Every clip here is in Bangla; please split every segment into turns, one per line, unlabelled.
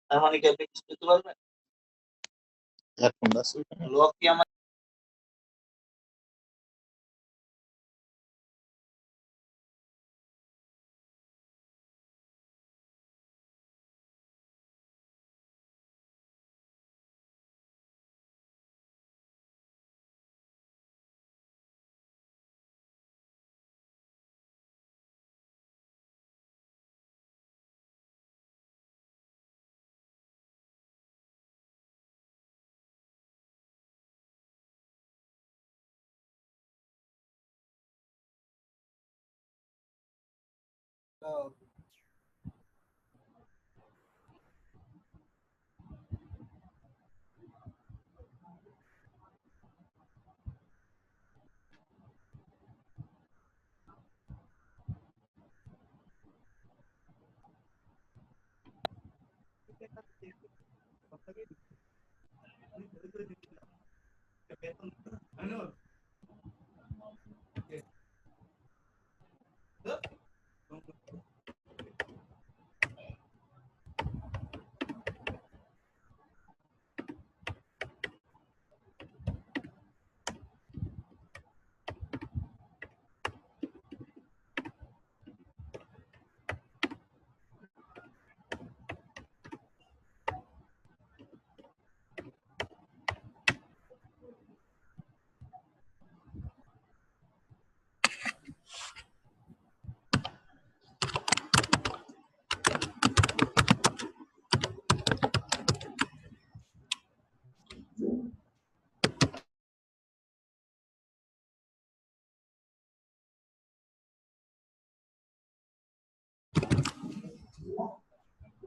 তার মানে কি আপনি কিছু করতে পারবেন? লক কি আমার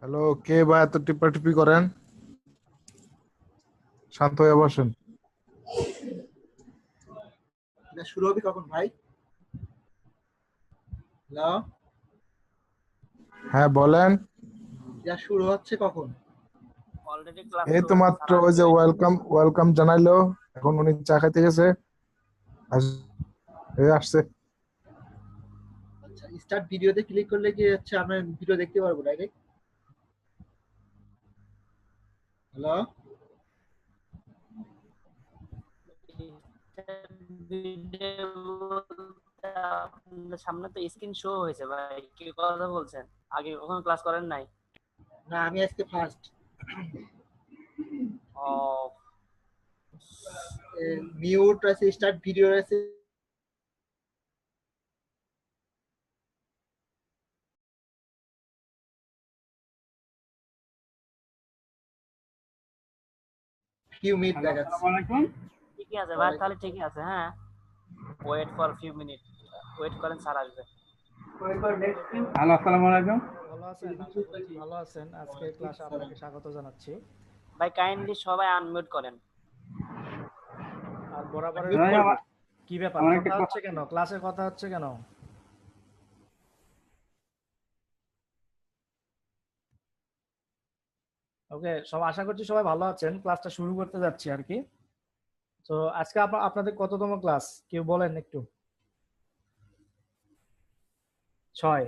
হ্যালো, কে বা এত টিপাটিপি করেন? শান্ত হয়ে বসেন।
শুরু হবে কখন ভাই? হ্যালো,
হ্যাঁ বলেন।
যা শুরু হচ্ছে কখন?
অলরেডি ক্লাস
এই তো মাত্র ওই যে ওয়েলকাম জানাইলো, এখন উনি চা খাইতে গেছে, আসছে।
আচ্ছা, স্টার্ট ভিডিওতে ক্লিক করলে কি হচ্ছে আমরা ভিডিও দেখতে পারবো ডাইরেক্ট? হ্যালো,
সামনে তো স্ক্রিন শো হয়েছে ভাই, কি কথা বলছেন? আগে কখনো ক্লাস করেন নাই?
না আমি আজকে ফার্স্ট।
ও
মিউট আছে, স্টার্ট ভিডিও আছে। ফিউ মিনিট দেখাচ্ছে।
আসসালামু আলাইকুম।
ঠিকই আছে ভাই, তাহলে ঠিকই আছে। হ্যাঁ, wait for few minute, wait করেন, স্যার আসবে।
হ্যালো, আসসালামু আলাইকুম।
ভালো আছেন? আশা করছি ভালো আছেন। আজকে ক্লাসে আপনাকে স্বাগত জানাচ্ছি।
ভাই কাইন্ডলি সবাই আনমিউট করেন।
আর বরাবরের
ভাই,
কি ব্যাপার,
আমার
কথা
একটা
হচ্ছে কেন? ক্লাসে কথা হচ্ছে কেন? ওকে, সব আশা করছি সবাই ভালো আছেন। ক্লাসটা শুরু করতে যাচ্ছি আর কি। তো আজকে আপনাদের কততম ক্লাস কেউ বলেন একটু? 6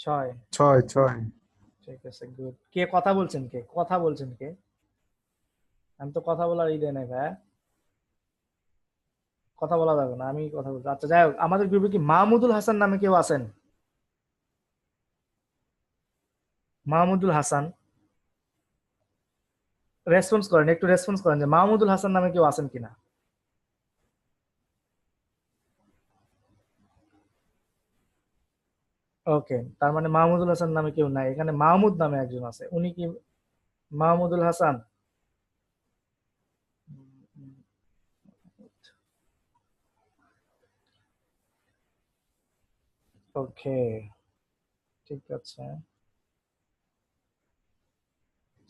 6
6
ঠিক আছে, গুড। কে কথা বলছেন? কে আমি তো কথা বলার ইয়ে নাই ভাই, কথা বলা যাবে না, আমি কথা বলছি। আচ্ছা যাই হোক, আমাদের গ্রুপে কি মাহমুদুল হাসান নামে কেউ আছেন? মাহমুদুল হাসান, রেসপন্স করেন, একটু রেসপন্স করেন যে মাহমুদুল হাসান নামে কেউ আছেন কিনা। ওকে, তার মানে মাহমুদুল হাসান নামে কেউ নাই এখানে। মাহমুদ নামে একজন আছে, উনি কি মাহমুদুল হাসান? ওকে, ঠিক আছে।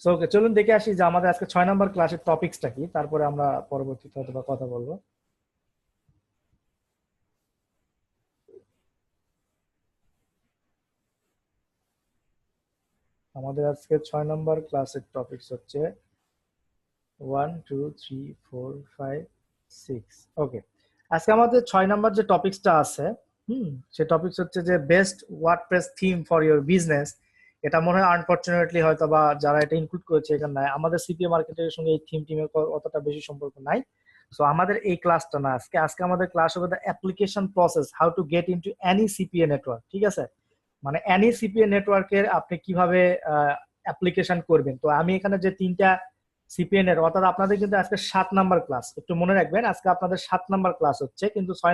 ওকে, চলুন দেখে আসি যে আমাদের আজকে 6 নম্বর ক্লাসের টপিকসটা কি, তারপরে আমরা পরবর্তীতে হয়তো কথা বলবো। আমাদের আজকে 6 নম্বর ক্লাসের টপিকস হচ্ছে 1 2 3 4 5 6। ওকে, আজকে আমাদের 6 নম্বর যে টপিকসটা আছে, সে টপিকস হচ্ছে যে best WordPress theme for your business. এটা মনে হয় আনফরচুনেটলি হয়তো বা যারা এটা ইনক্লুড করেছে এখানে নাই। আমাদের সিপিএ মার্কেটের সঙ্গে এই টিমের অতটা বেশি সম্পর্ক নাই। সো আমাদের এই ক্লাসটা না, আজকে আমাদের ক্লাস হবে the application process, how to get into any CPA network. ঠিক আছে, মানে এনি সিপিএ নেটওয়ার্কের আপনি কিভাবে অ্যাপ্লিকেশন করবেন। তো আমি এখানে যে 3টা সিপিএন এর, অর্থাৎ আপনাদের কিন্তু আজকে 7 নাম্বার ক্লাস, একটু মনে রাখবেন আজকে আপনাদের 7 নাম্বার ক্লাস হচ্ছে, কিন্তু 6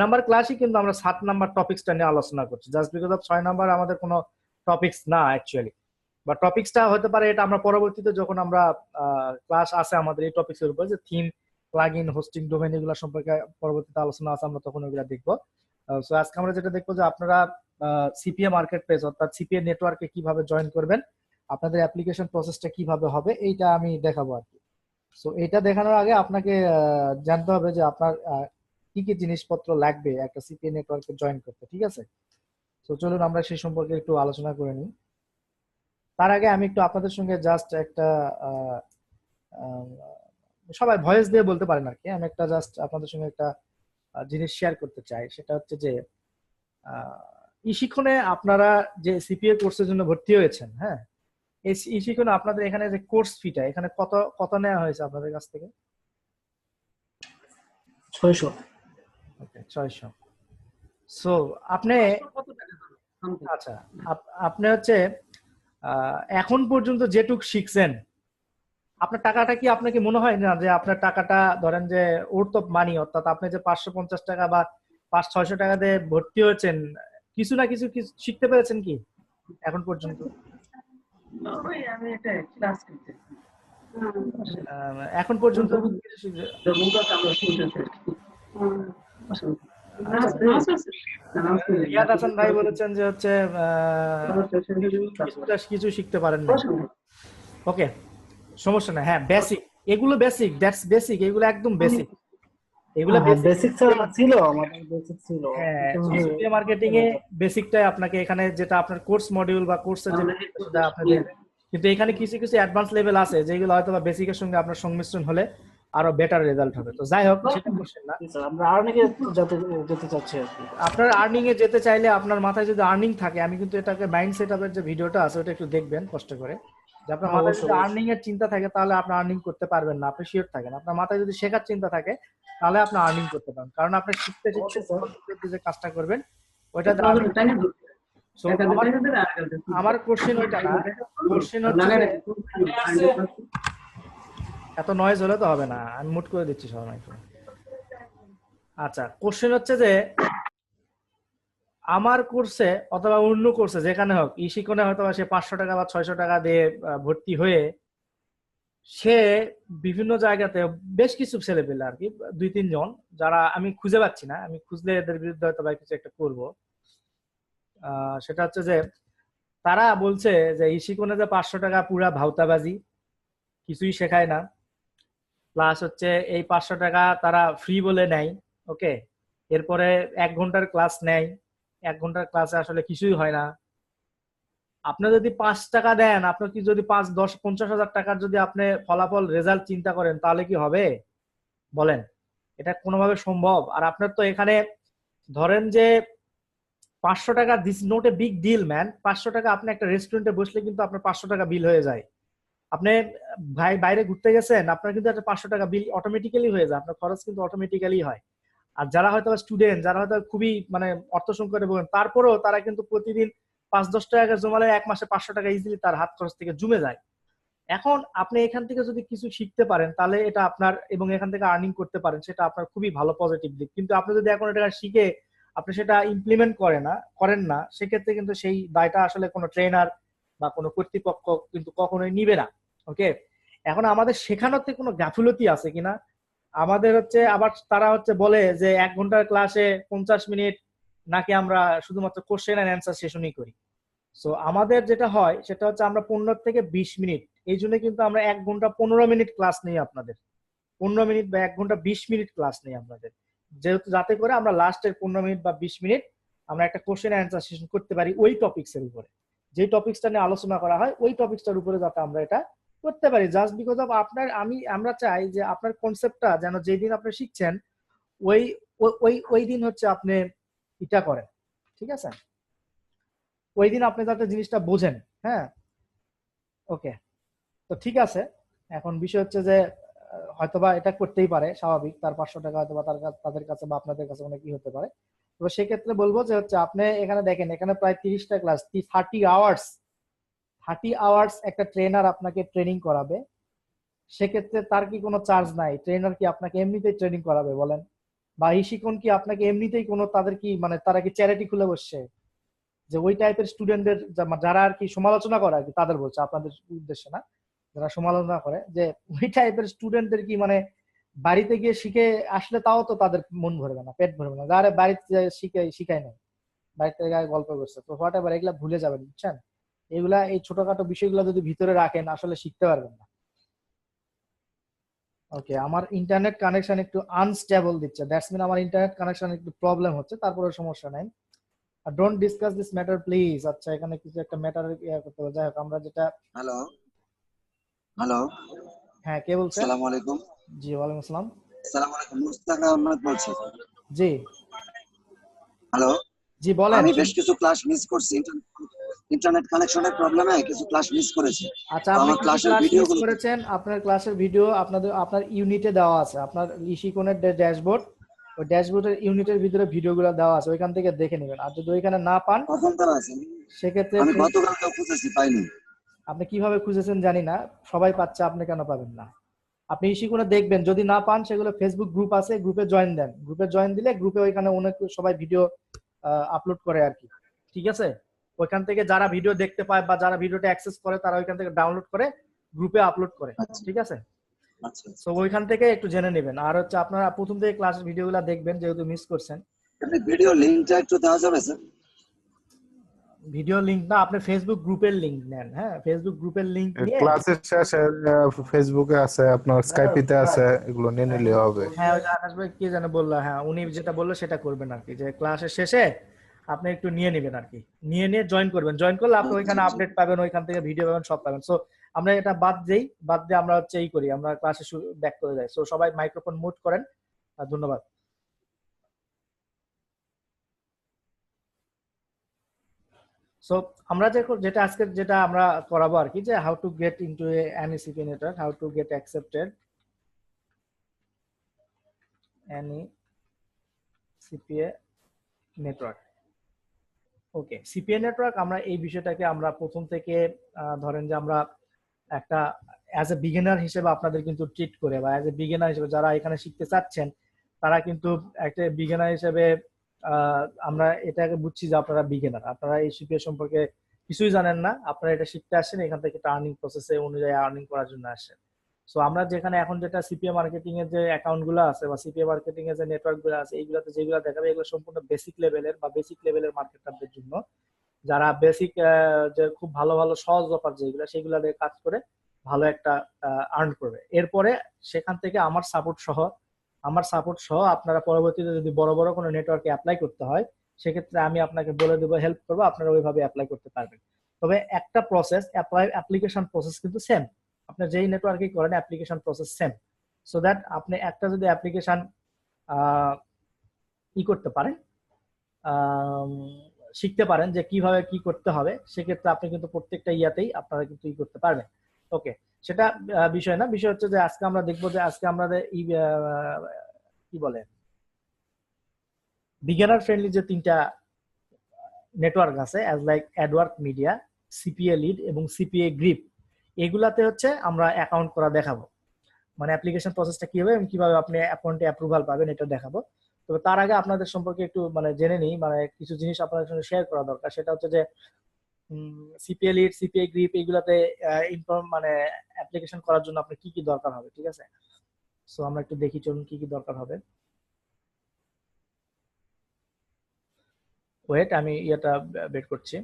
নাম্বার ক্লাসই কিন্তু আমরা 7 নাম্বার টপিকসটা নিয়ে আলোচনা করছি, জাস্ট বিকজ অফ 6 নাম্বার আমাদের কোনো টপিকস না অ্যাকচুয়ালি, বা টপিকসটা হতে পারে এটা আমরা পরবর্তীতে যখন আমরা ক্লাস আছে আমাদের এই টপিকসের উপর, যে থিম, প্লাগইন, হোস্টিং, ডোমেইন এগুলো সম্পর্কে পরবর্তীতে আলোচনা আছে, আমরা তখন ওগুলো দেখবো। সো আজকে আমরা যেটা দেখবো যে আপনারা সিপিএ মার্কেট প্লেস অর্থাৎ সিপিএ নেটওয়ার্কে কিভাবে জয়েন করবেন, আপনাদের অ্যাপ্লিকেশন প্রসেসটা কিভাবে হবে, এইটা আমি দেখাবো আর কি। সো এটা দেখানোর আগে আপনাকে জানতে হবে যে আপনার কি কি জিনিসপত্র লাগবে একটা সিপিএ নেটওয়ার্কে জয়েন করতে। ঠিক আছে, তো চলুন আমরা সেই সম্পর্কে একটু আলোচনা করে নিই। তার আগে আমি একটু আপনাদের সঙ্গে জাস্ট একটা সবাই ভয়েস দিয়ে বলতে পারেন আর কি, আমি একটা জাস্ট আপনাদের সঙ্গে একটা জিনিস শেয়ার করতে চাই। সেটা হচ্ছে যে ইশিক্ষণে আপনারা যে সিপিএ কোর্সের জন্য ভর্তি হয়েছেন, হ্যাঁ, এই শিক্ষণে আপনাদের এখানে যে কোর্স ফিটা এখানে কত কত নেওয়া হয়েছে আপনাদের কাছ থেকে?
600।
ওকে, 600। সো আপনি, আচ্ছা, আপনি হচ্ছে এখন পর্যন্ত যেটুক শিখছেন, আপনার টাকাটা কি আপনাকে মনে হয় না যে আপনার টাকাটা ধরেন যে ওর্থ অফ মানি, অর্থাৎ আপনি যে 550 টাকা বা 500-600 টাকা দিয়ে ভর্তি হয়েছেন, কিছু না কিছু শিখতে পেরেছেন কি এখন পর্যন্ত?
আমি একটা ক্লাস করতেছি
এখন পর্যন্ত রিয়াদ হাসান ভাই বলেছেন যে হচ্ছে কিছু শিখতে পারেন না। ওকে, সমস্যা না, হ্যাঁ বেসিক, এগুলো বেসিক, দ্যাটস বেসিক, এগুলো একদম বেসিক, এগুলো বেসিক
ছিল, আমাদের বেসিক ছিল।
হ্যাঁ, সিপিএ মার্কেটিং এ বেসিকটাই আপনাকে এখানে, যেটা আপনার কোর্স মডিউল বা কোর্সের যে সেটা আপনাদের, কিন্তু এখানে কিছু কিছু অ্যাডভান্স লেভেল আছে যেগুলো হয়তো বা বেসিকের সঙ্গে আপনার সংমিশ্রণ হলে আরো বেটার রেজাল্ট হবে। তো যাই হোক, সেটা কোশ্চেন না,
আমরা আর্নিং এ যেতে চাচ্ছি আর কি।
আপনার আর্নিং এ যেতে চাইলে আপনার মাথায় যদি আর্নিং থাকে, আমি কিন্তু এটাকে মাইন্ড সেটআপের যে ভিডিওটা আছে ওটা একটু দেখবেন কষ্ট করে, যে আপনার মাথায় যদি আর্নিং এর চিন্তা থাকে তাহলে আপনি আর্নিং করতে পারবেন না, আপনি শিওর থাকেন। আপনার মাথায় যদি শেখার চিন্তা থাকে তাহলে আপনি আর্নিং করতে পারেন, কারণ আপনি শিখতে যে কাজটা করবেন ওইটা আমার কোশ্চেন ওইটা না, কোশ্চেন হচ্ছে এত নয়েজ হলে তো হবে না, আমি মুট করে দিচ্ছি সবাই। আচ্ছা, কোশ্চেন হচ্ছে যে আমার কোর্সে অথবা অন্য কোর্সে যেখানে হোক, ইশিকনে হয়তো সে 500 টাকা বা 600 টাকা দিয়ে ভর্তি হয়ে সে বিভিন্ন জায়গাতে বেশ কিছু ছেলে পেলে আর কি, 2-3 জন, যারা আমি খুঁজে পাচ্ছি না, আমি খুঁজলে এদের বিরুদ্ধে হয়তো বা কিছু একটা করবো। সেটা হচ্ছে যে তারা বলছে যে ইশিকনে যে 500 টাকা পুরা ভাউতাবাজি, কিছুই শেখায় না, প্লাস হচ্ছে এই 500 টাকা তারা ফ্রি বলে নেয়। ওকে, এরপরে 1 ঘন্টার ক্লাস নেয়, 1 ঘন্টার ক্লাসে আসলে কিছুই হয় না। আপনি যদি 5 টাকা দেন, আপনার কি যদি 5, 10, 50 হাজার টাকার যদি আপনি ফলাফল রেজাল্ট চিন্তা করেন তাহলে কি হবে বলেন? এটা কোনোভাবে সম্ভব? আর আপনার তো এখানে ধরেন যে 500 টাকা, this not a big deal man, 500 টাকা আপনি একটা রেস্টুরেন্টে বসলে কিন্তু আপনার 500 টাকা বিল হয়ে যায়। আপনি বাইরে ঘুরতে গেছেন, আপনার কিন্তু একটা 500 টাকা বিল অটোমেটিক্যালি হয়ে যায়, আপনার খরচ কিন্তু অটোমেটিক্যালি হয়। আর যারা হয়তো স্টুডেন্ট, যারা হয়তো খুবই মানে অর্থ সংকটে ভোগেন, তারপরেও তারা কিন্তু প্রতিদিন 5-10 টাকা জমালে 1 মাসে 500 টাকা ইজিলি তার হাত খরচ থেকে জমে যায়। এখন আপনি এখান থেকে যদি কিছু শিখতে পারেন তাহলে এটা আপনার, এবং এখান থেকে আর্নিং করতে পারেন, সেটা আপনার খুবই ভালো পজিটিভ দিক। কিন্তু আপনি যদি এখন এটা শিখে আপনি সেটা ইমপ্লিমেন্ট করেন না, সেক্ষেত্রে কিন্তু সেই দায়টা আসলে কোনো ট্রেনার বা কোনো কর্তৃপক্ষ কিন্তু কখনোই নিবে না। ওকে, এখন আমাদের শেখানোতে কোনো গাফিলতি আছে কিনা, আমাদের হচ্ছে আবার তারা হচ্ছে বলে যে 1 ঘন্টার ক্লাসে 50 মিনিট নাকি আমরা শুধুমাত্র কোশ্চেন এন্ড অ্যান্সার সেশনই করি। সো আমাদের যেটা হয় সেটা হচ্ছে আমরা 15 থেকে 20 মিনিট, এই জন্য কিন্তু আমরা 1 ঘন্টা 15 মিনিট ক্লাস নেই আপনাদের, 15 মিনিট বা 1 ঘন্টা 20 মিনিট ক্লাস নেই আপনাদের, যেহেতু যাতে করে আমরা লাস্টের 15 মিনিট বা 20 মিনিট আমরা একটা কোশ্চেন অ্যান্সার সেশন করতে পারি ওই টপিকসের উপরে, যে টপিকসটা নিয়ে আলোচনা করা হয় ওই টপিকসটার উপরে যাতে আমরা এটা করতে পারি। জাস্ট বিকজ অফ আপনার, আমরা চাই যে আপনার কনসেপ্টটা যেন যেদিন আপনি শিখছেন ওই দিন হচ্ছে আপনি এটা করেন। ঠিক আছে, ওই দিন আপনি যাতে জিনিসটা বোঝেন। হ্যাঁ, ওকে, তো ঠিক আছে। এখন বিষয় হচ্ছে যে হয়তোবা এটা করতেই পারে, স্বাভাবিক, তার 500 টাকা হয়তোবা তাদের কাছে বা আপনাদের কাছে অনেকই হতে পারে। তো সেক্ষেত্রে বলবো যে হচ্ছে আপনি এখানে দেখেন, এখানে প্রায় 30টা ক্লাস, 30 আওয়ার্স একটা ট্রেনার আপনাকে ট্রেনিং করাবে। সেক্ষেত্রে তার কি কোনো চার্জ নাই? ট্রেনার কি আপনাকে এমনিতেই ট্রেনিং করাবে বলেন? বা ইশিকন কি আপনাকে এমনিতেই কোনো, তাদের কি মানে তারা কি চ্যারিটি খুলে বসছে যে ওই টাইপের স্টুডেন্টদের যারা আর কি সমালোচনা করে আর কি, তাদের বলছে, আপনাদের উদ্দেশ্যে না, যারা সমালোচনা করে যে ওই টাইপের স্টুডেন্টদের কি মানে বাড়িতে গিয়ে শিখে আসলে তাও তো তাদের মন ভরবে না, পেট ভরবে না, যারা বাড়িতে শিখায় নাই, বাড়িতে গায়ে গল্প করছে, তো হোয়াট এভার, এগুলা ভুলে যাবেন, বুঝছেন? এগুলা, এই ছোটখাটো বিষয়গুলো যদি ভিতরে রাখেন আসলে শিখতে পারবেন না। ওকে, আমার ইন্টারনেট কানেকশন একটু আনস্টেবল দিচ্ছে, দ্যাটস মিন আমার ইন্টারনেট কানেকশন একটু প্রবলেম হচ্ছে, তারপরে সমস্যা নাই। Don't discuss this matter please. আচ্ছা, এখানে কিছু একটা ম্যাটার করতে হবে। যাই হোক, আমরা যেটা,
হ্যালো হ্যালো,
হ্যাঁ, কে বলছেন?
আসসালামু আলাইকুম।
জি, ওয়ালাইকুম আসসালাম।
আসসালামু আলাইকুম, মুস্তাক আহমদ বলছি।
জি
হ্যালো,
জি, বলেন।
আমি বেশ কিছু ক্লাস মিস করছি, ইন্টারনেট কানেকশনের প্রবলেমে কিছু ক্লাস মিস করেছি।
আচ্ছা,
তো
আপনি
আমার
কি কি
ক্লাসের
ক্লাস মিস
ভিডিওগুলো
করেছেন? আপনার ক্লাসের ভিডিও আপনার ইউনিটে দেওয়া আছে, আপনার ইশিকনের ড্যাশবোর্ড, ওই ড্যাশবোর্ডের ইউনিটের ভিতরে ভিডিওগুলো দেওয়া আছে, ওইখান থেকে দেখে নেবেন। আর যদি ওইখানে না পান,
কখন দেওয়া আছে?
সেক্ষেত্রে
আমি গতকালকেও খুঁজেছি, পাইনি।
আপনি কিভাবে খুঁজেছেন জানি না, সবাই পাচ্ছে, আপনি কেন পাবেন না? আপনি ইশিকনে দেখবেন, যদি না পান সেগুলো ফেসবুক গ্রুপ আছে, গ্রুপে জয়েন দেন, গ্রুপে জয়েন দিলে গ্রুপে ওইখানে অনেক সবাই ভিডিও আপলোড করে আর কি, ঠিক আছে? ওইখান থেকে যারা ভিডিও দেখতে পায় বা যারা ভিডিওটা অ্যাক্সেস করে, তারা ওইখান থেকে ডাউনলোড করে গ্রুপে আপলোড করে,
আচ্ছা
ঠিক আছে?
আচ্ছা,
তো ওইখান থেকে একটু জেনে নেবেন। আর হচ্ছে আপনারা প্রথম থেকে ক্লাসের ভিডিওগুলো দেখবেন, যেহেতু মিস করছেন।
আপনি ভিডিও লিংকটা একটু দেওয়া যাবে স্যার?
ভিডিও লিংক না, আপনি ফেসবুক গ্রুপের লিংক নেন। হ্যাঁ, ফেসবুক গ্রুপের লিংক নিয়ে,
ক্লাসের শেষে ফেসবুকে আছে, আপনার স্কাইপিতে আছে, এগুলো নিয়ে নিলে হবে।
হ্যাঁ, ওই যে আকাশ ভাই কি যেন বললো, হ্যাঁ, উনি যেটা বললো সেটা করবেন আর কি, যে ক্লাসের শেষে আপনি একটু নিয়ে নেবেন আর কি, নিয়ে জয়েন করবেন। জয়েন করলে আপনি ওইখানে আপডেট পাবেন, ওইখান থেকে ভিডিও পাবেন, সব পাবেন। সো আমরা এটা বাদ দিয়ে আমরা হচ্ছে এই করি, আমরা ক্লাসে ব্যাক করে যাই। সো সবাই মাইক্রোফোন মিউট করেন। ধন্যবাদ। সো আমরা যেটা আজকে যেটা আমরা করাবো আর কি, যে how to get into any CP network, how to get accepted any CPA network. Okay, CPA network, আমরা এই বিষয়টাকে আমরা প্রথম থেকে ধরেন যে আমরা একটা অ্যাজ এ বিগিনার হিসেবে আপনাদের কিন্তু ট্রিট করে, বা অ্যাজ এ বিগিনার হিসেবে যারা এখানে শিখতে চাচ্ছেন, তারা কিন্তু একটা বিগিনার হিসেবে আমরা এটাকে বুঝছি যে আপনারা বিগিনার, আপনারা এই সিপিএ সম্পর্কে কিছুই জানেন না, আপনারা এটা শিখতে আসেন, এখান থেকে একটা আর্নিং প্রসেসে অনুযায়ী আর্নিং করার জন্য আসেন। সো আমরা যেখানে এখন যেটা সিপিএ মার্কেটিং এর যে অ্যাকাউন্ট গুলো আছে বা সিপিএ মার্কেটিং এর যে নেটওয়ার্ক গুলো আছে, এইগুলোতে যেগুলো দেখাবে এগুলো সম্পূর্ণ বেসিক লেভেলের মার্কেটারদের জন্য, যারা বেসিক, যে খুব ভালো ভালো সহজ অফার যেগুলো, সেগুলো দিয়ে কাজ করে ভালো একটা আর্ন করবে। এরপরে সেখান থেকে আমার সাপোর্ট সহ আপনারা পরবর্তীতে যদি বড় বড় কোনো নেটওয়ার্কে অ্যাপ্লাই করতে হয়, সেক্ষেত্রে আমি আপনাকে বলে দেবো, হেল্প করবো, আপনারা ওইভাবে অ্যাপ্লাই করতে পারবেন। তবে একটা প্রসেস, অ্যাপ্লিকেশন প্রসেস কিন্তু সেম, আপনি যেই নেটওয়ার্কে করেন application process same. So that আপনি একটা যদি অ্যাপ্লিকেশন করতে পারেন, শিখতে পারেন যে কিভাবে কি করতে হবে, সেক্ষেত্রে আপনি কিন্তু প্রত্যেকটা ইয়াতেই আপনারা কিন্তু করতে পারবেন। ওকে, সেটা বিষয় না, বিষয় হচ্ছে যে আজকে আমরা দেখবো যে আজকে আমাদের কি বলে বিগিনার ফ্রেন্ডলি যে 3টা নেটওয়ার্ক আছে, as like Adwork media, CPA lead এবং সিপিএ গ্রিপ, এগুলাতে হচ্ছে আমরা অ্যাকাউন্ট করা দেখাবো, মানে অ্যাপ্লিকেশন প্রসেসটা কি হবে এবং কিভাবে আপনি অ্যাকাউন্টে অ্যাপ্রুভাল পাবেন এটা দেখাবো। তবে তার আগে আপনাদের সম্পর্কে একটু মানে জেনে নিই, মানে কিছু জিনিস আপনাদের সঙ্গে শেয়ার করা দরকার। সেটা হচ্ছে যে সিপিএ লিড, সিপিএ গ্রিপ, এগুলাতে মানে অ্যাপ্লিকেশন করার জন্য আপনার কি কি দরকার হবে, ঠিক আছে? সো আমরা একটু দেখি, চলুন কি কি দরকার হবে। ওয়েট, আমি এটা বের করছি।